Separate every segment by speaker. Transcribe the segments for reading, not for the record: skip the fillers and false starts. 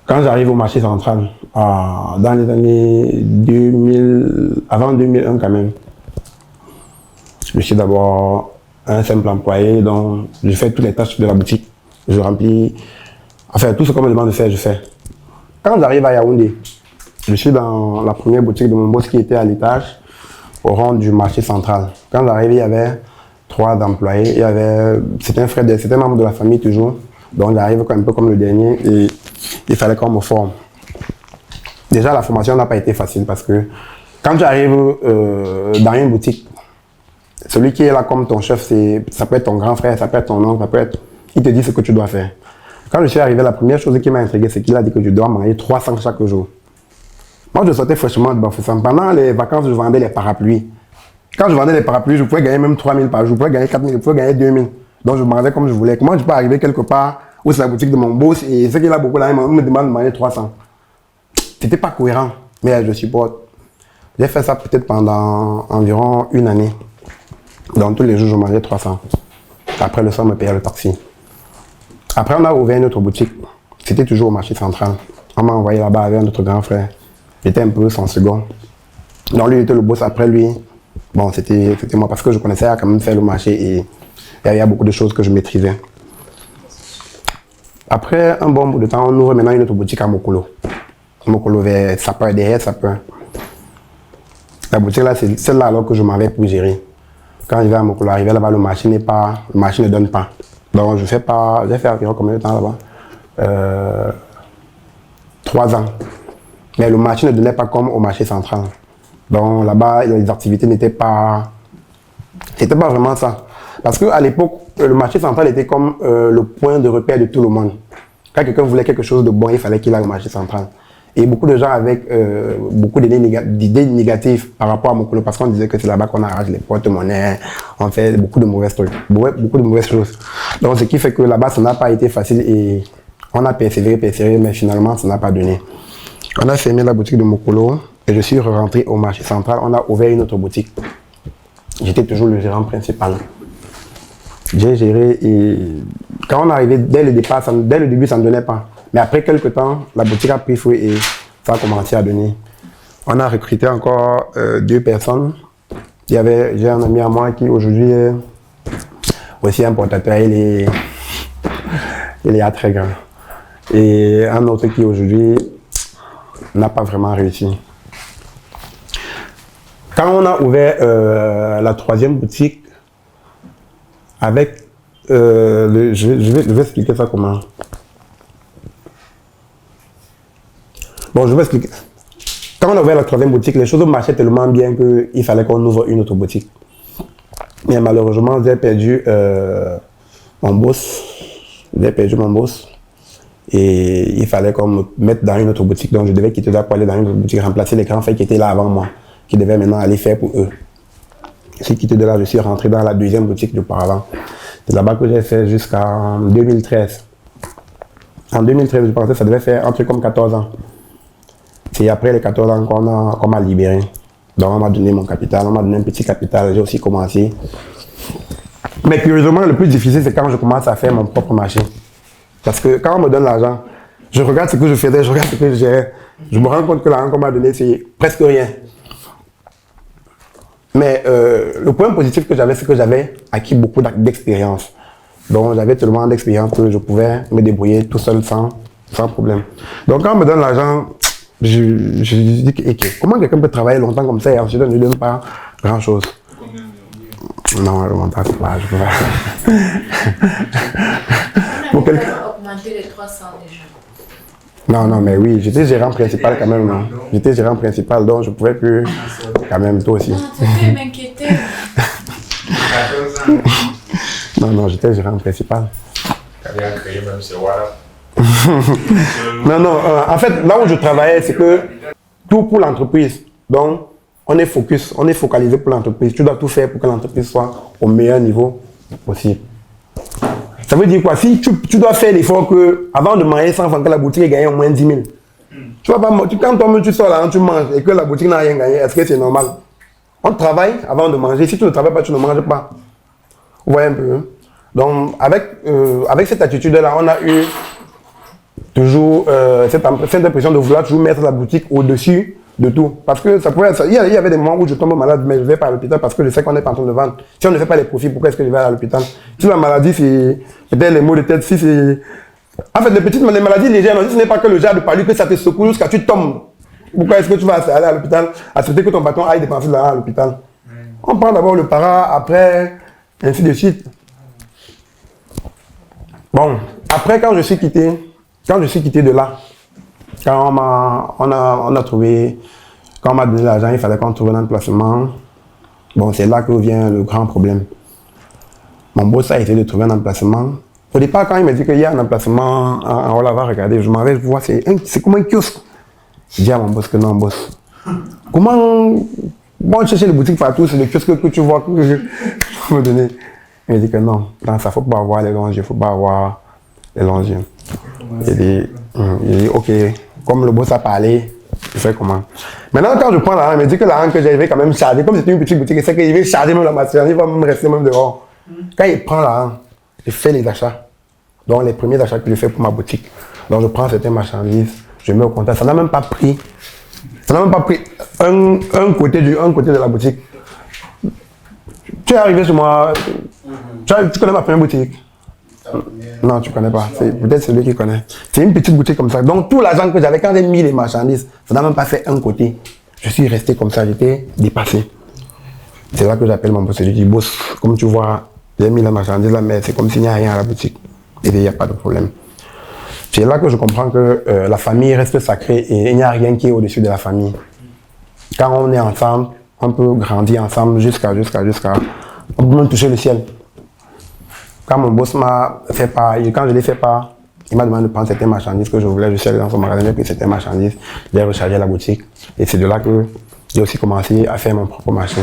Speaker 1: Quand j'arrive au marché central, dans les années 2000, avant 2001 quand même, je suis d'abord un simple employé, donc je fais toutes les tâches de la boutique. Je remplis, enfin tout ce qu'on me demande de faire, je fais. Quand j'arrive à Yaoundé, je suis dans la première boutique de mon boss qui était à l'étage, au rang du marché central. Quand j'arrive, il y avait 3 employés, c'était c'était un membre de la famille toujours, donc j'arrive un peu comme le dernier et il fallait qu'on me forme. Déjà, la formation n'a pas été facile parce que quand tu arrives dans une boutique, celui qui est là comme ton chef, ça peut être ton grand frère, ça peut être ton oncle, ça peut être... Il te dit ce que tu dois faire. Quand je suis arrivé, la première chose qui m'a intrigué, c'est qu'il a dit que je dois manger 300 chaque jour. Moi, je sortais fraîchement de Bafoussam. Pendant les vacances, je vendais les parapluies. Quand je vendais les parapluies, je pouvais gagner même 3 000 par jour, je pouvais gagner 4 000, je pouvais gagner 2 000. Donc, je mangeais comme je voulais. Comment je peux arriver quelque part où c'est la boutique de mon boss et ce qu'il a beaucoup là, il me demande de manger 300. C'était pas cohérent, mais je supporte. J'ai fait ça peut-être pendant environ 1 année. Donc, tous les jours, je mangeais 300. Après, le soir, me payait le taxi. Après, on a ouvert une autre boutique. C'était toujours au marché central. On m'a envoyé là-bas avec un autre grand frère. J'étais un peu son second. Donc, lui, il était le boss après lui. Bon, c'était moi parce que je connaissais à quand même faire le marché et il y a beaucoup de choses que je maîtrisais. Après un bon bout de temps, on ouvre maintenant une autre boutique à Mokolo. Mokolo vers Sapeur, derrière Sapeur. La boutique là, c'est celle-là alors que je m'en vais pour gérer. Quand je vais à Mokolo, arrivé là-bas, le marché ne donne pas. Donc, j'ai fait environ combien de temps là-bas 3 ans. Mais le marché ne donnait pas comme au marché central. Donc là-bas, les activités n'étaient pas... C'était pas vraiment ça. Parce qu'à l'époque, le marché central était comme le point de repère de tout le monde. Quand quelqu'un voulait quelque chose de bon, il fallait qu'il aille au marché central. Et beaucoup de gens avec beaucoup d'idées négatives par rapport à Mokolo, parce qu'on disait que c'est là-bas qu'on arrache les porte-monnaies, on fait beaucoup de mauvaises trucs, beaucoup de mauvaises choses. Donc ce qui fait que là-bas, ça n'a pas été facile et on a persévéré, mais finalement, ça n'a pas donné. On a fermé la boutique de Mokolo et je suis rentré au marché central. On a ouvert une autre boutique. J'étais toujours le gérant principal. J'ai géré et quand on est arrivé, dès le début, ça ne donnait pas. Mais après quelques temps, la boutique a pris feu et ça a commencé à donner. On a recruté encore 2 personnes. J'ai un ami à moi qui aujourd'hui est aussi importateur. Il est très grand. Et un autre qui aujourd'hui n'a pas vraiment réussi. Quand on a ouvert la 3e boutique, avec je vais expliquer ça comment. Bon, je vais expliquer. Quand on a ouvert la 3e boutique, les choses marchaient tellement bien qu'il fallait qu'on ouvre une autre boutique. Mais malheureusement, j'ai perdu mon boss. Et il fallait qu'on me mette dans une autre boutique. Donc je devais quitter là pour aller dans une autre boutique, remplacer les grands frères qui étaient là avant moi, qui devaient maintenant aller faire pour eux. J'ai quitté de là, je suis rentré dans la 2e boutique d'auparavant. C'est là-bas que j'ai fait jusqu'en 2013. En 2013, je pensais que ça devait faire un truc comme 14 ans. C'est après les 14 ans qu'on m'a libéré. Donc on m'a donné mon capital, on m'a donné un petit capital, j'ai aussi commencé. Mais curieusement, le plus difficile, c'est quand je commence à faire mon propre marché. Parce que quand on me donne l'argent, je regarde ce que je faisais, je regarde ce que je gérais. Je me rends compte que l'argent qu'on m'a donné, c'est presque rien. Mais le point positif que j'avais, c'est que j'avais acquis beaucoup d'expérience. Donc j'avais tellement d'expérience que je pouvais me débrouiller tout seul sans problème. Donc quand on me donne l'argent, je dis okay, comment quelqu'un peut travailler longtemps comme ça et ensuite on ne lui donne pas grand chose. Non, le montant, c'est pas, je peux pas.
Speaker 2: On a augmenté les 300 déjà.
Speaker 1: Non, mais oui, j'étais gérant principal quand même. Non. J'étais gérant principal, donc je pouvais plus quand même, toi aussi.
Speaker 2: Non, ça fait m'inquiéter.
Speaker 1: Non, j'étais gérant principal. Non, en fait, là où je travaillais, c'est que tout pour l'entreprise. Donc, on est focalisé pour l'entreprise. Tu dois tout faire pour que l'entreprise soit au meilleur niveau possible. Ça veut dire quoi? Si tu dois faire l'effort que, avant de manger 100 francs, que la boutique ait gagné au moins 10 000. Tu vois pas, quand toi-même tu sors là, tu manges et que la boutique n'a rien gagné, est-ce que c'est normal? On travaille avant de manger. Si tu ne travailles pas, tu ne manges pas. Vous voyez un peu. Hein? Donc, avec cette attitude-là, on a eu toujours cette impression de vouloir toujours mettre la boutique au-dessus de tout. Parce que ça pouvait être, il y avait des moments où je tombe malade, mais je vais pas à l'hôpital parce que je sais qu'on n'est pas en train de vendre. Si on ne fait pas les profits, pourquoi est-ce que je vais à l'hôpital? Si la maladie, c'est peut-être les maux de tête, si c'est... En fait, les maladies légères, non, si ce n'est pas que le genre de palu que ça te secoue jusqu'à tu tombes. Pourquoi est-ce que tu vas aller à l'hôpital, accepter que ton patron aille dépenser de l'argent à l'hôpital? On prend d'abord le para, après, ainsi de suite. Bon, après, quand je suis quitté de là, quand on a trouvé, quand on m'a donné l'argent, il fallait qu'on trouve un emplacement. Bon, c'est là que vient le grand problème. Mon boss a essayé de trouver un emplacement. Au départ, quand il m'a dit qu'il y a un emplacement en haut là-bas, regardez, je m'en vais voir, c'est comme un kiosque. Je dis à mon boss que non, boss. Comment chercher les boutiques partout, c'est le kiosque que tu vois que je peux me donner. Il m'a dit que non, dans ça, il ne faut pas avoir les longes, il ne faut pas avoir les longes. Il dit, ok, comme le boss a parlé, je fais comment? Maintenant, quand je prends l'argent, il me dit que l'argent que j'ai, je vais quand même charger. Comme c'était une petite boutique, il sait qu'il va charger même la matière, il va même rester même dehors. Quand il prend l'argent, je fais les achats. Donc, les premiers achats que je fais pour ma boutique. Donc, je prends certaines marchandises, je mets au compteur. Ça n'a même pas pris un côté de la boutique. Tu es arrivé chez moi, tu connais ma première boutique? Non, tu ne connais pas. C'est peut-être celui qui connaît. C'est une petite boutique comme ça. Donc, tout l'argent que j'avais, quand j'ai mis les marchandises, ça n'a même pas fait un côté. Je suis resté comme ça, j'étais dépassé. C'est là que j'appelle mon boss. Je dis, boss, comme tu vois, j'ai mis la marchandise là, mais c'est comme s'il n'y a rien à la boutique. Et il n'y a pas de problème. C'est là que je comprends que la famille reste sacrée et il n'y a rien qui est au-dessus de la famille. Quand on est ensemble, on peut grandir ensemble jusqu'à... On peut même toucher le ciel. Quand mon boss m'a fait part, quand je l'ai fait part, il m'a demandé de prendre certaines marchandises que je voulais. Je suis allé dans son magasin, j'ai pris certaines marchandises, j'ai rechargé la boutique. Et c'est de là que j'ai aussi commencé à faire mon propre marché.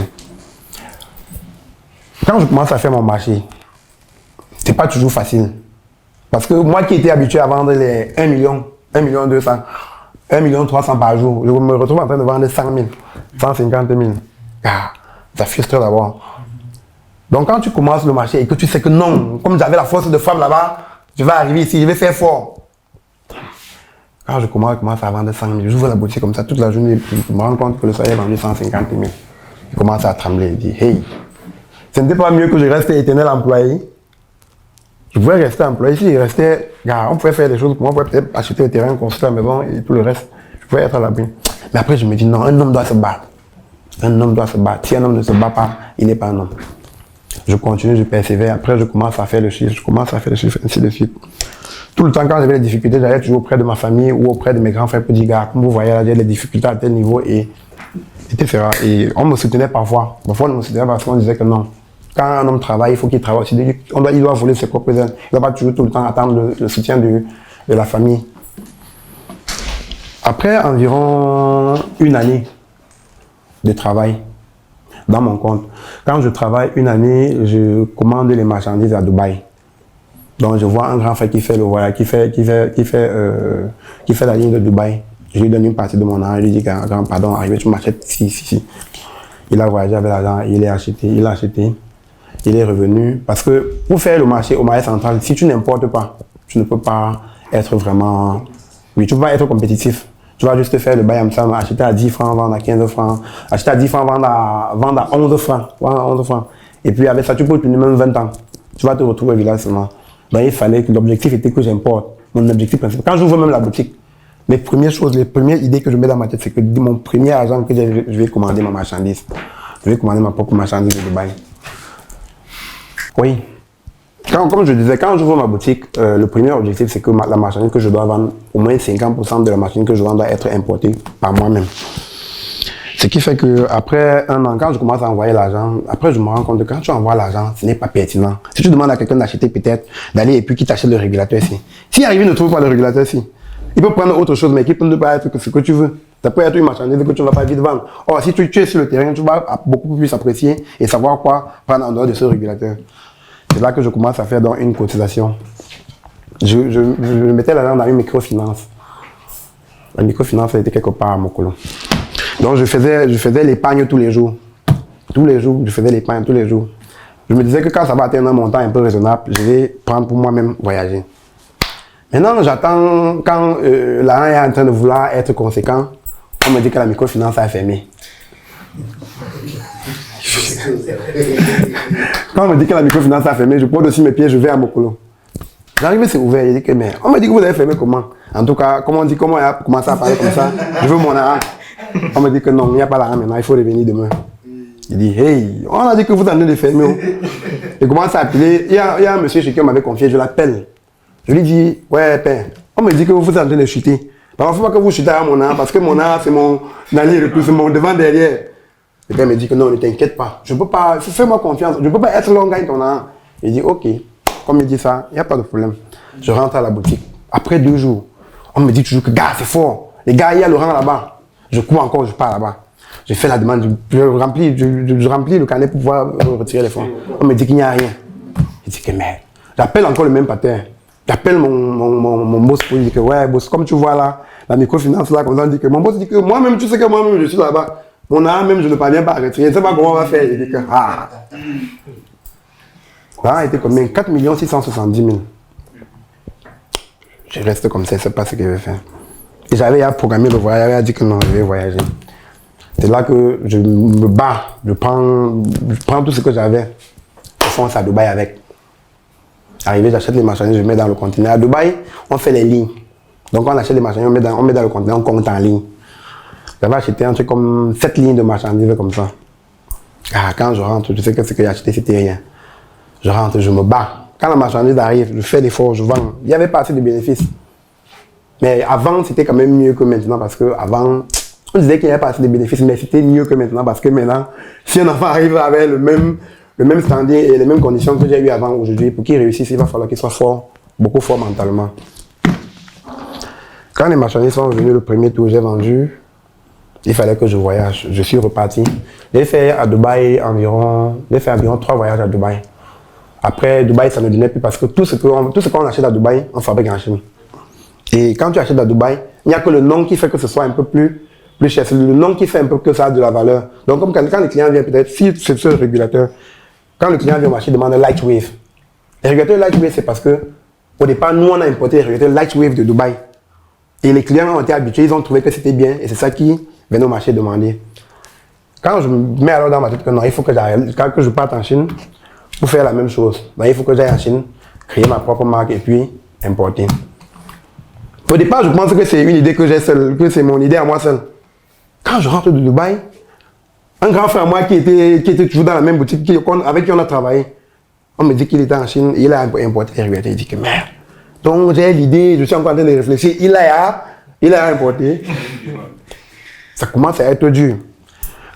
Speaker 1: Quand je commence à faire mon marché, c'est pas toujours facile. Parce que moi qui étais habitué à vendre les 1 million, 1 million 200, 1 million 300 par jour, je me retrouve en train de vendre 100 000, 150 000. Ah, ça frustre d'abord. Donc quand tu commences le marché et que tu sais que non, comme j'avais la force de frappe là-bas, je vais arriver ici, je vais faire fort. Quand je commence à vendre 100 000, j'ouvre la boutique comme ça toute la journée, je me rends compte que le soleil est vendu 150 000. Je commence à trembler, je dis, hey, ce n'était pas mieux que je reste éternel employé. Je pouvais rester employé. Si je restais, on pouvait faire des choses pour moi, on pouvait peut-être acheter le terrain, construire la maison et tout le reste. Je pouvais être à l'abri. Mais après, je me dis non, un homme doit se battre. Un homme doit se battre. Si un homme ne se bat pas, il n'est pas un homme. Je continue, je persévère. Après, je commence à faire le chiffre, ainsi de suite. Tout le temps, quand j'avais des difficultés, j'allais toujours auprès de ma famille ou auprès de mes grands frères pour dire, gars, comme vous voyez, là, j'ai des difficultés à tel niveau etc. Et on me soutenait parfois. Parfois, on me soutenait parce qu'on disait que non. Quand un homme travaille, il faut qu'il travaille aussi. Il doit voler ses propres ailes. Il ne doit pas toujours tout le temps attendre le soutien de la famille. Après environ une année de travail dans mon compte, quand je travaille une année, je commande les marchandises à Dubaï. Donc je vois un grand frère qui fait le voyage, qui fait la ligne de Dubaï. Je lui donne une partie de mon argent, je lui dis, grand, pardon, arrive, tu m'achètes ici. Il a voyagé avec l'argent, il a acheté. Il est revenu parce que pour faire le marché au marché central, si tu n'importes pas, tu ne peux pas être vraiment... Oui, tu ne peux pas être compétitif. Tu vas juste faire le bail ensemble, acheter à 10 francs, vendre à 15 francs, acheter à 10 francs, vendre à 11 francs. Et puis avec ça, tu peux tenir même 20 ans. Tu vas te retrouver au village seulement. Donc il fallait que l'objectif était que j'importe. Mon objectif principal. Quand j'ouvre même la boutique, les premières idées que je mets dans ma tête, c'est que mon premier argent que j'ai, je vais commander ma marchandise. Je vais commander ma propre marchandise de Dubaï. Oui. Comme je disais, quand j'ouvre ma boutique, le premier objectif, c'est que la marchandise que je dois vendre, au moins 50% de la marchandise que je vends doit être importée par moi-même. Ce qui fait qu'après un an, quand je commence à envoyer l'argent, après je me rends compte que quand tu envoies l'argent, ce n'est pas pertinent. Si tu demandes à quelqu'un d'acheter peut-être, d'aller et puis qu'il t'achète le régulateur ici. Si arrive, il ne trouve pas le régulateur ici. Il peut prendre autre chose, mais qui peut ne pas être ce que tu veux. Ça peut être une marchandise que tu ne vas pas vite vendre. Or, si tu es sur le terrain, tu vas beaucoup plus apprécier et savoir quoi prendre en dehors de ce régulateur. C'est là que je commence à faire donc une cotisation. Je mettais l'argent dans une microfinance. La microfinance était quelque part à Mokolo. Donc je faisais l'épargne tous les jours. Tous les jours, je faisais l'épargne tous les jours. Je me disais que quand ça va atteindre un montant un peu raisonnable, je vais prendre pour moi-même voyager. Maintenant, j'attends quand l'argent est en train de vouloir être conséquent, on me dit que la microfinance a fermé. Quand on me dit que la microfinance a fermé, je pose aussi mes pieds, je vais à Mokolo. J'arrive, c'est ouvert, je dis que mais on me dit que vous avez fermé comment? En tout cas, comment on dit, comment il a commencé à parler comme ça? Je veux mon argent. On me dit que non, il n'y a pas l'argent maintenant, il faut revenir demain. Il dit, hey, on a dit que vous en avez fermé. Il commence à appeler, il y a un monsieur chez qui on m'avait confié, je l'appelle. Je lui dis, ouais, père, on me dit que vous êtes en train de chuter. Il ne faut pas que vous chutez à mon argent, parce que mon argent, c'est mon allié le plus, c'est mon devant derrière. Le père me dit que non, ne t'inquiète pas, je ne peux pas, fais-moi confiance, je ne peux pas être long gagne ton argent. Il dit, ok, comme il dit ça, il n'y a pas de problème. Je rentre à la boutique. Après 2 jours, on me dit toujours que, gars, c'est fort. Les gars, il y a le rang là-bas. Je cours encore, je pars là-bas. Je fais la demande, je remplis le carnet pour pouvoir retirer les fonds. On me dit qu'il n'y a rien. Je dis que merde. J'appelle encore le même patin. J'appelle mon boss pour lui dire que ouais, boss, comme tu vois là, la microfinance là, comme ça, on dit que mon boss dit que moi-même, tu sais que moi-même, je suis là-bas. Mon argent même, je ne parviens pas à retirer. Je ne sais pas comment on va faire. Il dit que ah. L'argent était combien? 4 670 000. Je reste comme ça, je ne sais pas ce que je vais faire. Et j'avais à programmer le voyage, j'avais dit que non, je vais voyager. C'est là que je me bats, je prends tout ce que j'avais, je fonce à Dubaï avec. Arrivé, j'achète les marchandises, je mets dans le conteneur. À Dubaï, on fait les lignes. Donc on achète les marchandises, on met dans le conteneur, on compte en ligne. J'avais acheté un truc comme 7 lignes de marchandises comme ça. Ah, quand je rentre, je sais que ce que j'ai acheté, c'était rien. Je rentre, je me bats. Quand la marchandise arrive, je fais l'effort, je vends. Il n'y avait pas assez de bénéfices. Mais avant, c'était quand même mieux que maintenant parce qu'avant, on disait qu'il n'y avait pas assez de bénéfices, mais c'était mieux que maintenant parce que maintenant, si un enfant arrive avec le même standing et les mêmes conditions que j'ai eu avant aujourd'hui, pour qu'il réussisse, il va falloir qu'il soit fort, beaucoup fort mentalement. Quand les marchandises sont venus le premier tour, j'ai vendu, il fallait que je voyage. Je suis reparti. J'ai fait environ 3 voyages à Dubaï. Après, Dubaï, ça ne donnait plus parce que tout ce qu'on achète à Dubaï, on fabrique en Chine. Et quand tu achètes à Dubaï, il n'y a que le nom qui fait que ce soit un peu plus cher. C'est le nom qui fait un peu que ça a de la valeur. Donc, comme quand le client vient, peut-être, si c'est ce régulateur, quand le client vient au marché, il demande un Lightwave. Les régulateurs Lightwave, c'est parce que, au départ, nous, on a importé les régulateurs Lightwave de Dubaï. Et les clients ont été habitués, ils ont trouvé que c'était bien. Et c'est ça qui venait au marché demander. Quand je me mets alors dans ma tête que non, il faut que j'arrête, quand je parte en Chine, pour faire la même chose. Donc, il faut que j'aille en Chine, créer ma propre marque et puis importer. Au départ, je pense que c'est une idée que j'ai seule, que c'est mon idée à moi seul. Quand je rentre de Dubaï, un grand frère à moi qui était toujours dans la même boutique avec qui on a travaillé, on me dit qu'il était en Chine, il a importé les régulateurs. Il dit que merde. Donc j'ai l'idée, je suis encore en train de réfléchir, il a importé. Ça commence à être dur.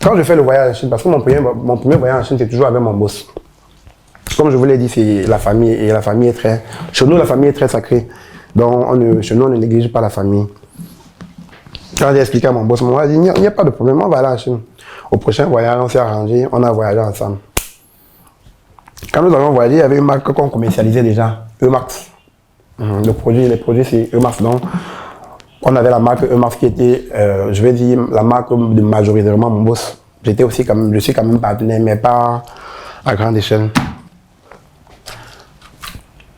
Speaker 1: Quand je fais le voyage en Chine, parce que mon premier voyage en Chine, c'est toujours avec mon boss. Comme je vous l'ai dit, c'est la famille, et la famille est très... Chez nous, la famille est très sacrée. Donc, chez nous, on ne néglige pas la famille. Quand j'ai expliqué à mon boss, il m'a dit, il n'y a pas de problème, on va aller en Chine. Au prochain voyage, on s'est arrangé, on a voyagé ensemble. Quand nous avons voyagé, il y avait une marque qu'on commercialisait déjà, Emax. Les produits, c'est Emax. Donc, on avait la marque Emax qui était, je vais dire, la marque de majoritairement mon boss. Je suis quand même partenaire, mais pas à grande échelle.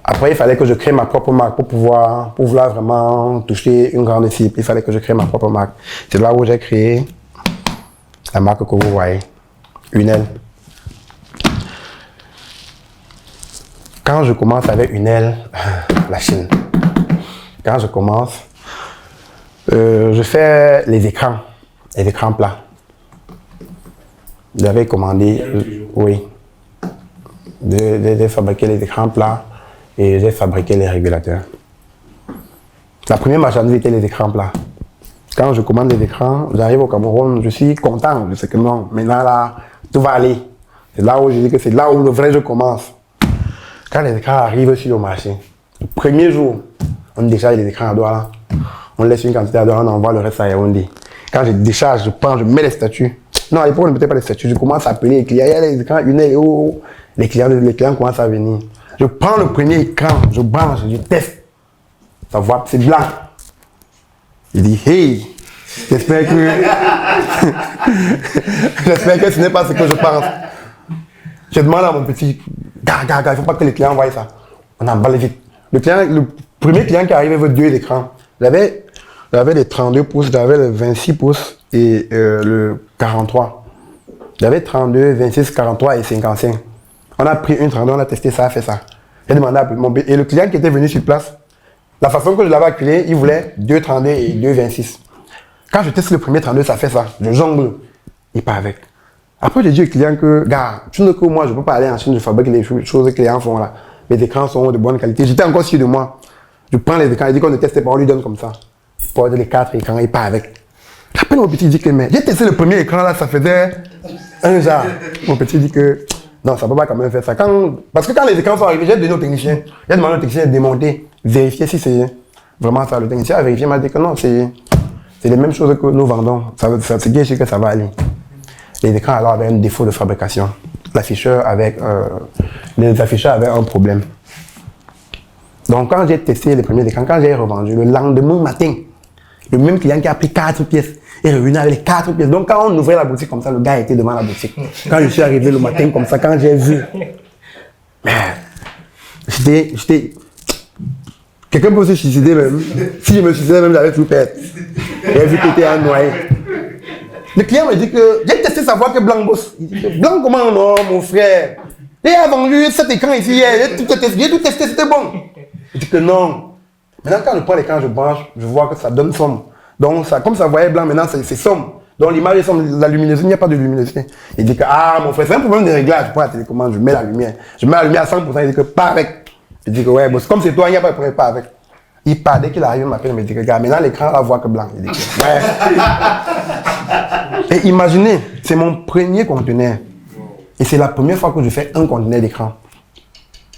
Speaker 1: Après, il fallait que je crée ma propre marque pour vouloir vraiment toucher une grande cible. Il fallait que je crée ma propre marque. C'est là où j'ai créé la marque que vous voyez, Unel. Quand je commence avec Unel, la Chine, quand je commence, je fais les écrans plats. J'avais commandé, oui, de fabriquer les écrans plats. Et j'ai fabriqué les régulateurs. La première marchandise était les écrans plats. Quand je commande les écrans, j'arrive au Cameroun, je suis content. Je sais que non, maintenant là, tout va aller. C'est là où je dis que c'est là où le vrai jeu commence. Quand les écrans arrivent sur le marché, le premier jour, on décharge les écrans à Douala. On laisse une quantité à Douala, on envoie le reste à Yaoundé. Quand je décharge, je prends, je mets les statuts. Non, à l'époque, on ne mettait pas les statuts. Je commence à appeler les clients. Il y a les écrans, les clients commencent à venir. Je prends le premier écran, je branche, je teste. Ça voit, c'est blanc. Il dit, hey, j'espère que... j'espère que ce n'est pas ce que je pense. Je demande à mon petit, gars, il ne faut pas que les clients voient ça. On emballe vite. Le client, premier client qui arrivait veut 2 écrans. J'avais les 32 pouces, j'avais le 26 pouces et le 43. J'avais 32, 26, 43 et 55. On a pris une 32, on a testé ça, a fait ça. J'ai demandé à mon et le client qui était venu sur place, la façon que je l'avais acculé, il voulait 2 32 et 2 26. Quand je teste le premier 32, ça fait ça. Je jongle. Il part avec. Après, j'ai dit au client que, gars, tu ne sais que moi, je ne peux pas aller en Chine, je fabrique les choses que les clients font là. Mes écrans sont de bonne qualité. J'étais encore sûr de moi. Je prends les écrans, il dit qu'on ne teste pas, on lui donne comme ça. Pour les 4 écrans, il part avec. J'appelle mon petit, il dit que, mais j'ai testé le premier écran là, ça faisait un genre. Mon petit dit que, non, ça ne peut pas quand même faire ça. Parce que quand les écrans sont arrivés, j'ai donné au technicien. J'ai demandé au technicien de démonter, vérifier si c'est vraiment ça. Le technicien a vérifié, m'a dit que non, c'est les mêmes choses que nous vendons. C'est bien sûr que ça va aller. Les écrans alors avaient un défaut de fabrication. L'afficheur les afficheurs avaient un problème. Donc quand j'ai testé les premiers écrans, quand j'ai revendu, le lendemain matin, le même client qui a pris 4 pièces est revenu avec les 4 pièces. Donc quand on ouvrait la boutique comme ça, le gars était devant la boutique. Quand je suis arrivé le matin comme ça, quand j'ai vu, j'étais... Quelqu'un peut se suicider même. Si je me suicidais même, j'allais tout perdre. J'ai vu qu'il était en noyé. Le client me dit que j'ai testé savoir que Blanc bosse. Il dit que Blanc, comment non, mon frère? Il a vendu cet écran ici hier, j'ai tout testé, c'était bon. Il dit que non. Maintenant, quand je prends l'écran, je branche, je vois que ça donne somme. Donc, ça, comme ça voyait blanc, maintenant, c'est somme. Donc, l'image est somme, la luminosité, il n'y a pas de luminosité. Il dit que, ah, mon frère, c'est un problème de réglage. Je prends la télécommande, je mets la lumière. Je mets la lumière à 100%, il dit que, pas avec. Il dit que, ouais, boss, comme c'est toi, il n'y a pas de problème, pas avec. Il part, dès qu'il arrive, il m'appelle, il me dit que, gars, maintenant, l'écran, on voit que blanc. Il dit que, ouais. Et imaginez, c'est mon premier conteneur. Et c'est la première fois que je fais un conteneur d'écran.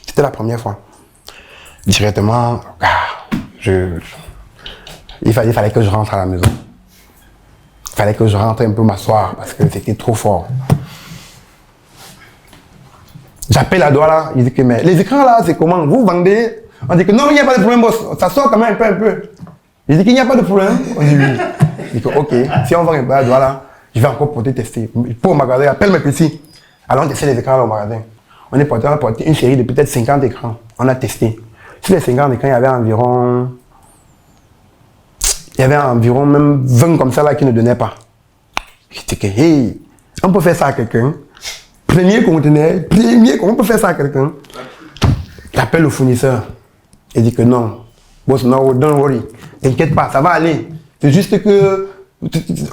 Speaker 1: C'était la première fois. Directement, il fallait que je rentre à la maison. Il fallait que je rentre un peu m'asseoir parce que c'était trop fort. J'appelle à Douala, il dit que mais les écrans là, c'est comment? Vous vendez? On dit que non, il n'y a pas de problème, boss. Ça sort quand même un peu. Il dit qu'il n'y a pas de problème. On dit oui. Il dit que ok, si on vend un peu à Douala, je vais encore porter tester. Pour au magasin, appelle mes petits. Alors on testait les écrans là au magasin. On a porté une série de peut-être 50 écrans. On a testé. Sur les 50 écrans, il y avait environ même 20 comme ça là qui ne donnaient pas. Je dis que hey, on peut faire ça à quelqu'un. Premier conteneur, on peut faire ça à quelqu'un. J'appelle le fournisseur. Il dit que non. Boss, no, don't worry. T'inquiète pas, ça va aller. C'est juste que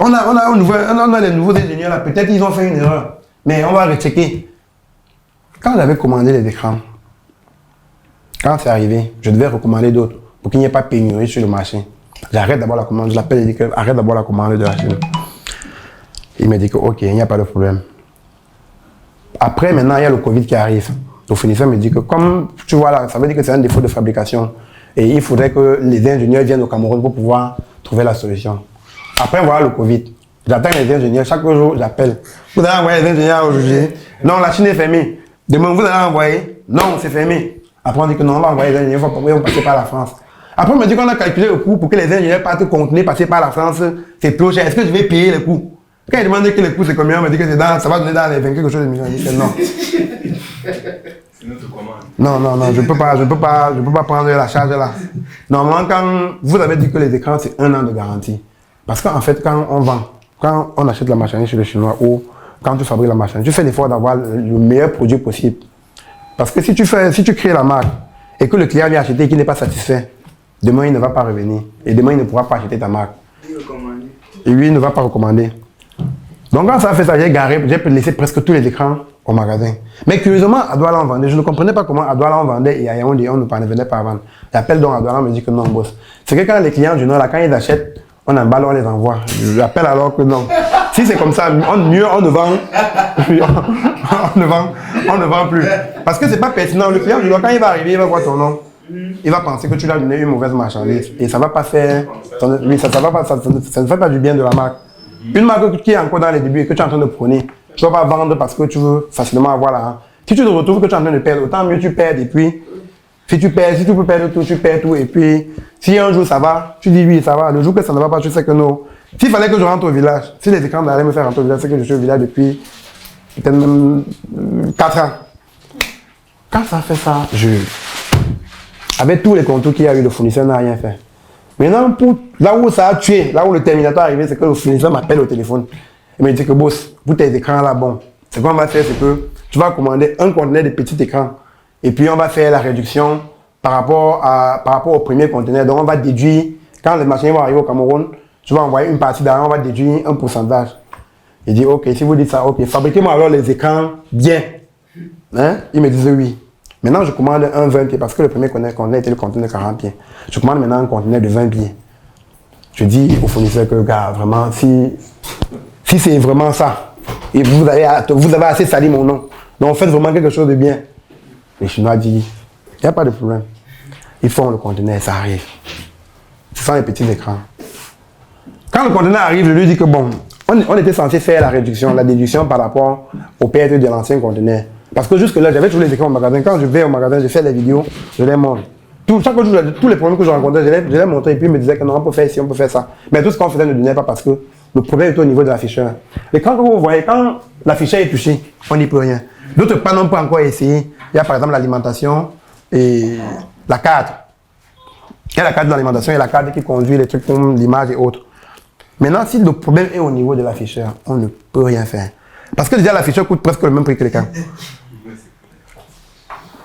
Speaker 1: on a les nouveaux ingénieurs là, peut-être ils ont fait une erreur. Mais on va rechecker. Quand j'avais commandé les écrans, quand c'est arrivé, je devais recommander d'autres pour qu'il n'y ait pas pénurie sur le marché. J'arrête d'abord la commande, je l'appelle et dis que arrête d'abord la commande de la Chine. Il me dit que ok, il n'y a pas de problème. Après, maintenant, il y a le Covid qui arrive. Le fournisseur me dit que comme tu vois là, ça veut dire que c'est un défaut de fabrication. Et il faudrait que les ingénieurs viennent au Cameroun pour pouvoir trouver la solution. Après, voilà le Covid. J'attends les ingénieurs, chaque jour j'appelle. Vous allez envoyer les ingénieurs aujourd'hui? Non, la Chine est fermée. Demain, vous allez envoyer? Non, c'est fermé. Après, on dit que non, on va envoyer les ingénieurs, ils vont passer par la France. Après, on me dit qu'on a calculé le coût pour que les ingénieurs partent contenir, passer par la France. C'est trop cher. Est-ce que je vais payer le coût? Quand il demande que le coût c'est combien, on me dit que ça va donner dans les 20 quelque chose de millions. Je dis que non.
Speaker 3: C'est notre commande.
Speaker 1: Non, je peux pas prendre la charge là. Normalement, quand vous avez dit que les écrans c'est 1 an de garantie. Parce qu'en fait, quand on achète la marchandise chez le Chinois ou quand tu fabriques la marchandise, tu fais l'effort d'avoir le meilleur produit possible. Parce que si tu crées la marque et que le client vient acheter et qu'il n'est pas satisfait, demain il ne va pas revenir. Et demain il ne pourra pas acheter ta marque. Et lui, il ne va pas recommander. Donc quand ça a fait ça, j'ai laissé presque tous les écrans au magasin. Mais curieusement, à Douala on vendait. Je ne comprenais pas comment à Douala on vendait et à Yaoundé on ne parvenait pas à vendre. J'appelle donc à Douala, on me dit que non, boss. C'est que quand les clients du Nord, là, quand ils achètent, on emballe, on les envoie. J'appelle alors que non. Si c'est comme ça, on ne vend. on ne vend plus. Parce que c'est pas pertinent. Le client du Nord, quand il va arriver, il va voir ton nom. Il va penser que tu lui as donné une mauvaise marchandise. Et ça va pas faire. Oui, ça ne fait pas du bien de la marque. Une marque qui est encore dans les débuts et que tu es en train de prôner, tu ne vas pas vendre parce que tu veux facilement avoir l'argent. Si tu te retrouves que tu es en train de perdre, autant mieux tu perds et puis, si tu peux perdre tout, tu perds tout et puis, si un jour ça va, tu dis oui, ça va. Le jour que ça ne va pas, tu sais que non. S'il fallait que je rentre au village, si les écrans allaient me faire rentrer au village, c'est que je suis au village depuis peut-être même 4 ans. Quand ça fait ça, avec tous les contours qu'il y a eu, le fournisseur n'a rien fait. Maintenant, là où ça a tué, là où le terminateur est arrivé, c'est que le fournisseur m'appelle au téléphone. Il me dit que boss, pour tes écrans là, bon, ce qu'on va faire, c'est que tu vas commander un conteneur de petits écrans. Et puis on va faire la réduction par rapport au premier conteneur. Donc on va déduire, quand les machines vont arriver au Cameroun, tu vas envoyer une partie d'argent, on va déduire un pourcentage. Il dit, ok, si vous dites ça, ok, fabriquez-moi alors les écrans bien. Hein? Il me disait oui. Maintenant, je commande un 20 pieds parce que le premier conteneur était le conteneur de 40 pieds. Je commande maintenant un conteneur de 20 pieds. Je dis au fournisseur que, gars, vraiment, si c'est vraiment ça, et vous avez assez sali mon nom, donc faites vraiment quelque chose de bien. Les Chinois disent, il n'y a pas de problème. Ils font le conteneur, ça arrive. Ce sont les petits écrans. Quand le conteneur arrive, je lui dis que bon, on était censé faire la réduction, la déduction par rapport aux pertes de l'ancien conteneur. Parce que jusque-là, j'avais tous les écrans au magasin. Quand je vais au magasin, je fais les vidéos, je les montre. Chaque jour, tous les problèmes que je rencontrais, je les montrais et puis ils me disaient que non, on peut faire ci, on peut faire ça. Mais tout ce qu'on faisait ne donnait pas parce que le problème était au niveau de l'afficheur. L'écran que vous voyez, quand l'afficheur est touché, on n'y peut rien. D'autres panneaux n'ont pas encore essayé. Il y a par exemple l'alimentation et la carte. Il y a la carte de l'alimentation et la carte qui conduit les trucs comme l'image et autres. Maintenant, si le problème est au niveau de l'afficheur, on ne peut rien faire. Parce que déjà l'afficheur coûte presque le même prix que l'écran.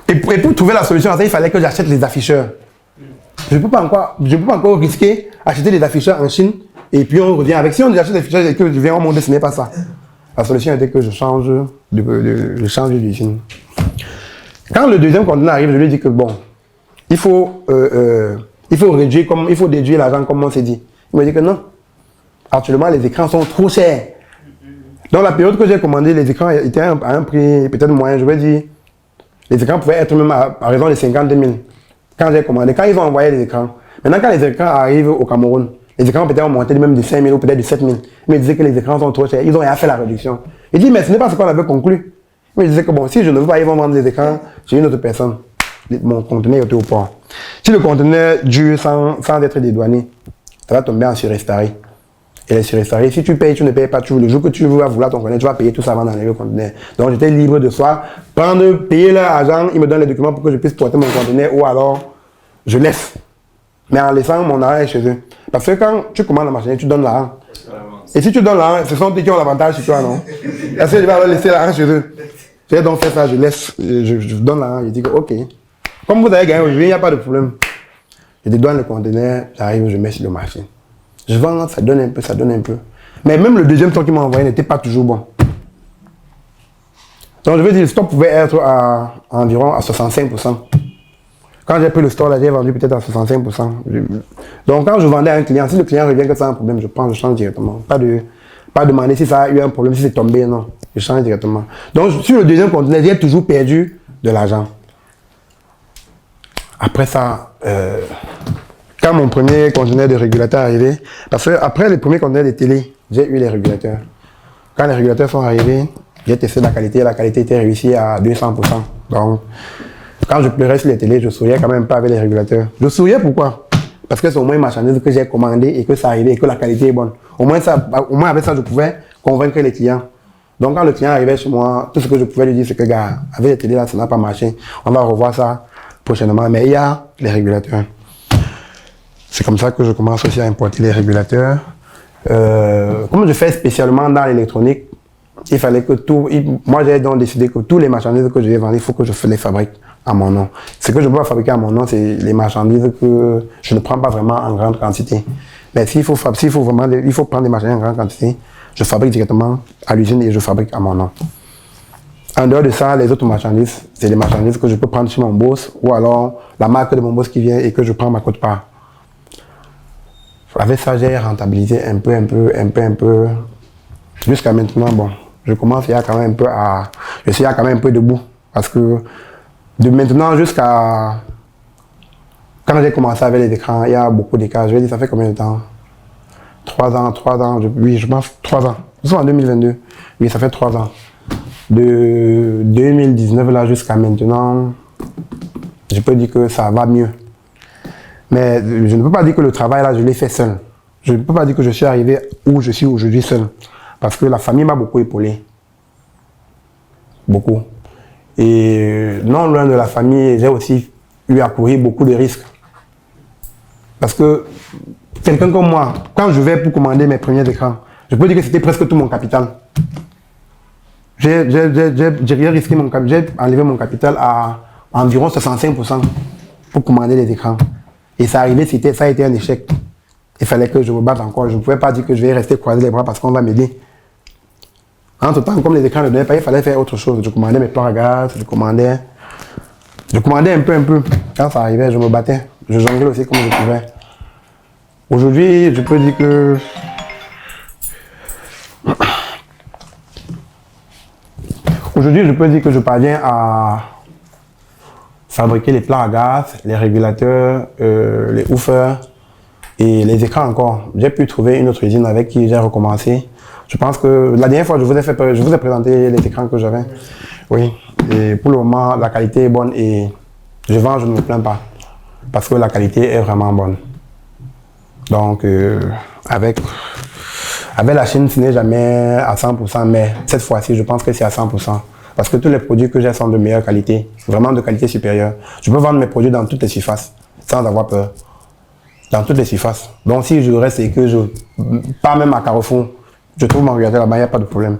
Speaker 1: Et pour trouver la solution à ça, il fallait que j'achète les afficheurs. Je ne peux pas encore risquer acheter les afficheurs en Chine et puis on revient avec. Si on achète les afficheurs et que je viens au monde, ce n'est pas ça. La solution était que je change d'usine. Quand le deuxième conteneur arrive, je lui dis que bon, il faut déduire l'argent comme on s'est dit. Il me dit que non. Actuellement, les écrans sont trop chers. Dans la période que j'ai commandé, les écrans étaient à un prix peut-être moyen, je vais dire. Les écrans pouvaient être même à raison de 52 000. Quand j'ai commandé, quand ils ont envoyé les écrans. Maintenant, quand les écrans arrivent au Cameroun, les écrans peut-être ont monté même de 5 000 ou peut-être de 7 000. Ils me disaient que les écrans sont trop chers. Ils ont rien fait la réduction. Il dit, mais ce n'est pas ce qu'on avait conclu. Il me disait que bon, si je ne veux pas, ils vont vendre les écrans chez une autre personne. Mon conteneur était au port. Si le conteneur dure sans être dédouané, ça va tomber en surestarie. Et les surestaries, si tu payes, tu ne payes pas, le jour que tu vas vouloir ton conteneur, tu vas payer tout ça avant d'enlever le conteneur. Donc j'étais libre de soi, payer leur argent, ils me donnent les documents pour que je puisse porter mon conteneur ou alors je laisse. Mais en laissant mon argent chez eux. Parce que quand tu commandes la machine, tu donnes l'argent. Et si tu donnes l'argent, ce sont eux qui ont l'avantage sur toi, non? Est-ce que je vais leur laisser l'argent chez eux? J'ai donc fait ça, je laisse, je donne l'argent, je dis que ok. Comme vous avez gagné aujourd'hui, il n'y a pas de problème. Je dédouane le conteneur, j'arrive, je mets sur le marché. Je vends, ça donne un peu, ça donne un peu. Mais même le deuxième stock qu'ils m'ont envoyé n'était pas toujours bon. Donc je veux dire, le stock pouvait être à environ à 65%. Quand j'ai pris le stock là, j'ai vendu peut-être à 65%. Donc quand je vendais à un client, si le client revient que ça a un problème, je change directement. Pas demander si ça a eu un problème, si c'est tombé, non. Je change directement. Donc sur le deuxième conteneur, j'ai toujours perdu de l'argent. Après ça, quand mon premier conteneur de régulateur est arrivé, parce que après les premiers conteneurs de télé, j'ai eu les régulateurs. Quand les régulateurs sont arrivés, j'ai testé la qualité était réussie à 200%. Donc, quand je pleurais sur les télés, je souriais quand même pas avec les régulateurs. Je souriais pourquoi? Parce que c'est au moins une marchandise que j'ai commandée et que ça arrivait et que la qualité est bonne. Au moins avec ça, je pouvais convaincre les clients. Donc quand le client arrivait chez moi, tout ce que je pouvais lui dire, c'est que gars, avec les télés là, ça n'a pas marché. On va revoir ça prochainement. Mais il y a les régulateurs. C'est comme ça que je commence aussi à importer les régulateurs. Comme je fais spécialement dans l'électronique, il fallait que moi j'ai donc décidé que tous les marchandises que je vais vendre, il faut que je les fabrique à mon nom. Ce que je peux pas fabriquer à mon nom, c'est les marchandises que je ne prends pas vraiment en grande quantité. Mais il faut prendre des marchandises en grande quantité, je fabrique directement à l'usine et je fabrique à mon nom. En dehors de ça, les autres marchandises, c'est des marchandises que je peux prendre chez mon boss ou alors la marque de mon boss qui vient et que je prends ma quote-part. Avec ça, j'ai rentabilisé un peu. Jusqu'à maintenant, bon, je commence il y a quand même je suis quand même un peu debout. Parce que de maintenant jusqu'à quand j'ai commencé avec les écrans, il y a beaucoup d'écarts. Je vais dire, ça fait combien de temps? 3 ans, oui, je pense 3 ans. Nous sommes en 2022. Oui, ça fait 3 ans. De 2019 là jusqu'à maintenant, je peux dire que ça va mieux. Mais je ne peux pas dire que le travail là, je l'ai fait seul. Je ne peux pas dire que je suis arrivé où je suis aujourd'hui seul. Parce que la famille m'a beaucoup épaulé. Beaucoup. Et non loin de la famille, j'ai aussi eu à courir beaucoup de risques. Parce que quelqu'un comme moi, quand je vais pour commander mes premiers écrans, je peux dire que c'était presque tout mon capital. J'ai risqué j'ai enlevé mon capital à environ 65% pour commander les écrans. Et ça arrivait, ça a été un échec. Il fallait que je me batte encore. Je ne pouvais pas dire que je vais rester croiser les bras parce qu'on va m'aider. Entre temps, comme les écrans ne donnaient pas, il fallait faire autre chose. Je commandais mes plans à gaz, je commandais un peu. Quand ça arrivait, je me battais. Je jonglais aussi comme je pouvais. Aujourd'hui, je peux dire que je parviens à fabriquer les plans à gaz, les régulateurs, les woofers et les écrans encore. J'ai pu trouver une autre usine avec qui j'ai recommencé. Je pense que la dernière fois, je vous ai présenté les écrans que j'avais. Oui, et pour le moment, la qualité est bonne et je vends, je ne me plains pas. Parce que la qualité est vraiment bonne. Donc, avec la Chine, ce n'est jamais à 100%, mais cette fois-ci, je pense que c'est à 100%. Parce que tous les produits que j'ai sont de meilleure qualité, vraiment de qualité supérieure. Je peux vendre mes produits dans toutes les surfaces, sans avoir peur. Dans toutes les surfaces. Donc, si je reste et que pas même à Carrefour, je trouve mon régulateur là-bas, il n'y a pas de problème.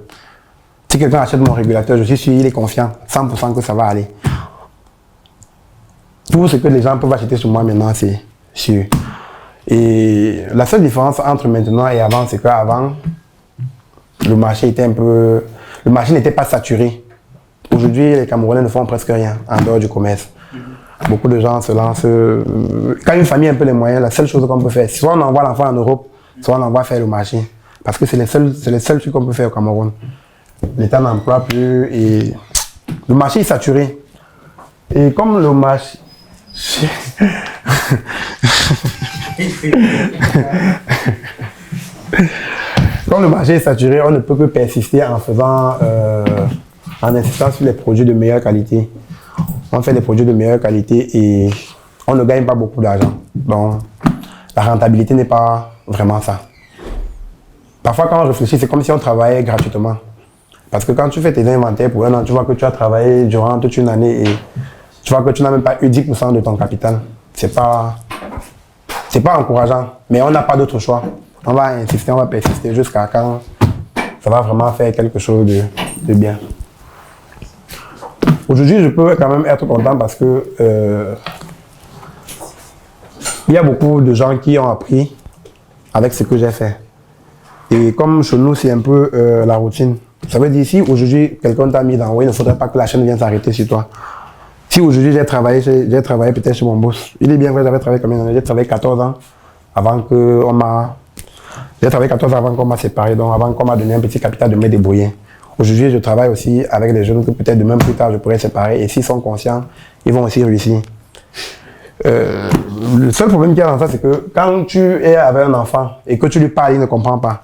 Speaker 1: Si quelqu'un achète mon régulateur, je suis sûr, il est confiant, 100% que ça va aller. Tout ce que les gens peuvent acheter sur moi maintenant, c'est sûr. Et la seule différence entre maintenant et avant, c'est qu'avant, le marché n'était pas saturé. Aujourd'hui, les Camerounais ne font presque rien en dehors du commerce. Beaucoup de gens se lancent. Quand une famille a un peu les moyens, la seule chose qu'on peut faire, soit on envoie l'enfant en Europe, soit on envoie faire le marché. Parce que c'est les seuls trucs qu'on peut faire au Cameroun. L'État n'emploie plus et le marché est saturé. Et comme le marché... Comme le marché est saturé, on ne peut que persister en insistant sur les produits de meilleure qualité. On fait des produits de meilleure qualité et on ne gagne pas beaucoup d'argent. Donc, la rentabilité n'est pas vraiment ça. Parfois, quand on réfléchit, c'est comme si on travaillait gratuitement. Parce que quand tu fais tes inventaires pour un an, tu vois que tu as travaillé durant toute une année et tu vois que tu n'as même pas eu 10% de ton capital. C'est pas encourageant, mais on n'a pas d'autre choix. On va insister, on va persister jusqu'à quand ça va vraiment faire quelque chose de bien. Aujourd'hui, je peux quand même être content parce que il y a beaucoup de gens qui ont appris avec ce que j'ai fait. Et comme chez nous, c'est un peu la routine. Ça veut dire si aujourd'hui, quelqu'un t'a mis dans oui, il ne faudrait pas que la chaîne vienne s'arrêter sur toi. Si aujourd'hui, j'ai travaillé peut-être chez mon boss. Il est bien vrai, j'avais travaillé combien d'années? J'ai travaillé 14 ans avant qu'on m'a séparé, donc avant qu'on m'a donné un petit capital de me débrouiller. Aujourd'hui, je travaille aussi avec des jeunes que peut-être demain plus tard, je pourrais séparer. Et s'ils sont conscients, ils vont aussi réussir. Le seul problème qu'il y a dans ça, c'est que quand tu es avec un enfant et que tu lui parles, il ne comprend pas.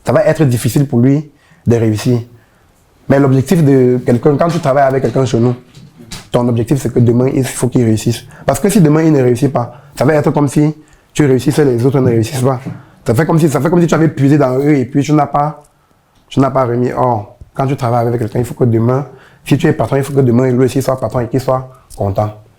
Speaker 1: Ça va être difficile pour lui de réussir. Mais l'objectif de quelqu'un, quand tu travailles avec quelqu'un chez nous, ton objectif, c'est que demain, il faut qu'il réussisse. Parce que si demain, il ne réussit pas, ça va être comme si tu réussissais et les autres ne réussissent pas. Ça fait comme si tu avais puisé dans eux et puis tu n'as pas remis. Or, quand tu travailles avec quelqu'un, il faut que demain, si tu es patron, il faut que demain, lui aussi soit patron et qu'il soit content.